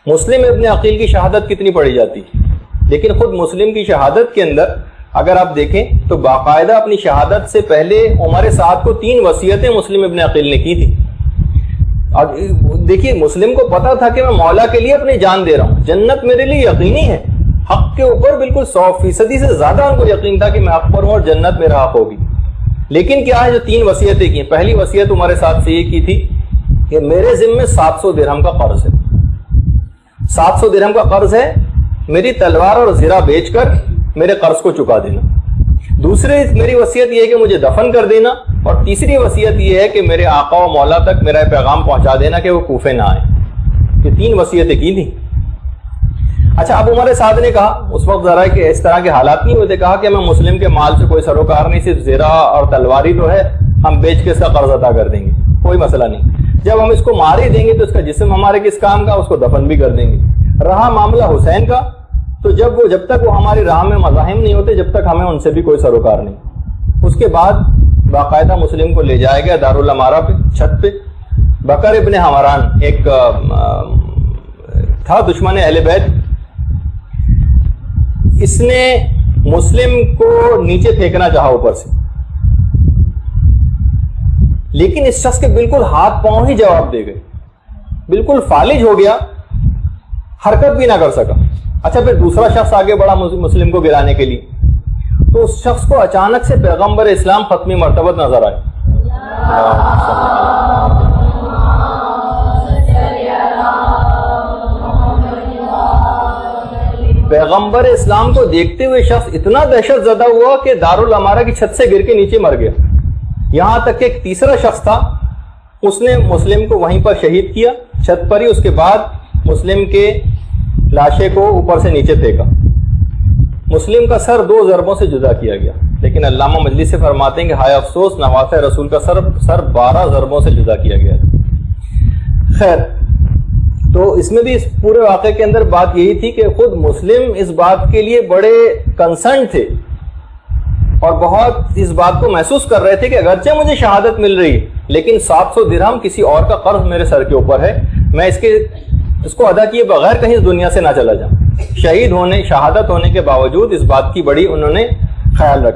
مسلم ابن عقیل کی شہادت کتنی پڑھی جاتی ہے، لیکن خود مسلم کی شہادت کے اندر اگر آپ دیکھیں تو باقاعدہ اپنی شہادت سے پہلے عمر سعد کو 3 وصیتیں مسلم ابن عقیل نے کی تھی. اور دیکھیے مسلم کو پتا تھا کہ میں مولا کے لیے اپنی جان دے رہا ہوں، جنت میرے لیے یقینی ہے، حق کے اوپر بالکل 100% سے زیادہ ان کو یقین تھا کہ میں حق پر ہوں اور جنت میرا حق ہوگی. لیکن کیا ہے جو 3 وصیتیں کی، پہلی وصیت عمر سعد سے یہ کی تھی کہ میرے ذمے 700 درہم کا قرض ہے، 700 درہم کا قرض ہے، میری تلوار اور زرہ بیچ کر میرے قرض کو چکا دینا. دوسری میری وصیت یہ ہے کہ مجھے دفن کر دینا، اور تیسری وصیت یہ ہے کہ میرے آقا و مولا تک میرا پیغام پہنچا دینا کہ وہ کوفے نہ آئیں. یہ 3 وصیتیں کی تھیں. اچھا اب عمر سعد نے کہا اس وقت ذرا کہ اس طرح کے حالات نہیں ہوتے، کہا کہ میں مسلم کے مال سے کوئی سروکار نہیں، صرف زرہ اور تلواری تو ہے، ہم بیچ کے اس کا قرض ادا کر دیں گے، کوئی مسئلہ نہیں. جب ہم اس کو مار ہی دیں گے تو اس کا جسم ہمارے کس کام کا، اس کو دفن بھی کر دیں گے. رہا معاملہ حسین کا تو جب تک وہ ہماری راہ میں مزاحم نہیں ہوتے جب تک ہمیں ان سے بھی کوئی سروکار نہیں. اس کے بعد باقاعدہ مسلم کو لے جایا گیا دارالامارہ پہ، چھت پہ. بکر ابن حمران ایک تھا دشمن اہل بیت، اس نے مسلم کو نیچے پھینکنا چاہا اوپر سے، لیکن اس شخص کے بالکل ہاتھ پاؤں ہی جواب دے گئے، بالکل فالج ہو گیا، حرکت بھی نہ کر سکا. اچھا پھر دوسرا شخص آگے بڑھا مسلم کو گرانے کے لیے، تو اس شخص کو اچانک سے پیغمبر اسلام ختمی مرتبت نظر آئے. پیغمبر اسلام کو دیکھتے ہوئے شخص اتنا دہشت زدہ ہوا کہ دارالامارہ کی چھت سے گر کے نیچے مر گیا. یہاں تک کہ ایک تیسرا شخص تھا، اس نے مسلم کو وہیں پر شہید کیا چھت پر ہی. اس کے بعد مسلم کے لاشے کو اوپر سے نیچے پھینکا. مسلم کا سر 2 ضربوں سے جدا کیا گیا، لیکن علامہ مجلسی فرماتے ہیں کہ ہائے افسوس نواسہ رسول کا سر 12 ضربوں سے جدا کیا گیا. خیر، تو اس میں بھی اس پورے واقعے کے اندر بات یہی تھی کہ خود مسلم اس بات کے لیے بڑے کنسرن تھے اور بہت اس بات کو محسوس کر رہے تھے کہ اگرچہ مجھے شہادت مل رہی ہے لیکن 700 درہم کسی اور کا قرض میرے سر کے اوپر ہے، میں اس کو ادا کیے بغیر کہیں اس دنیا سے نہ چلا جاؤں. شہادت ہونے کے باوجود اس بات کی بڑی انہوں نے خیال رکھا.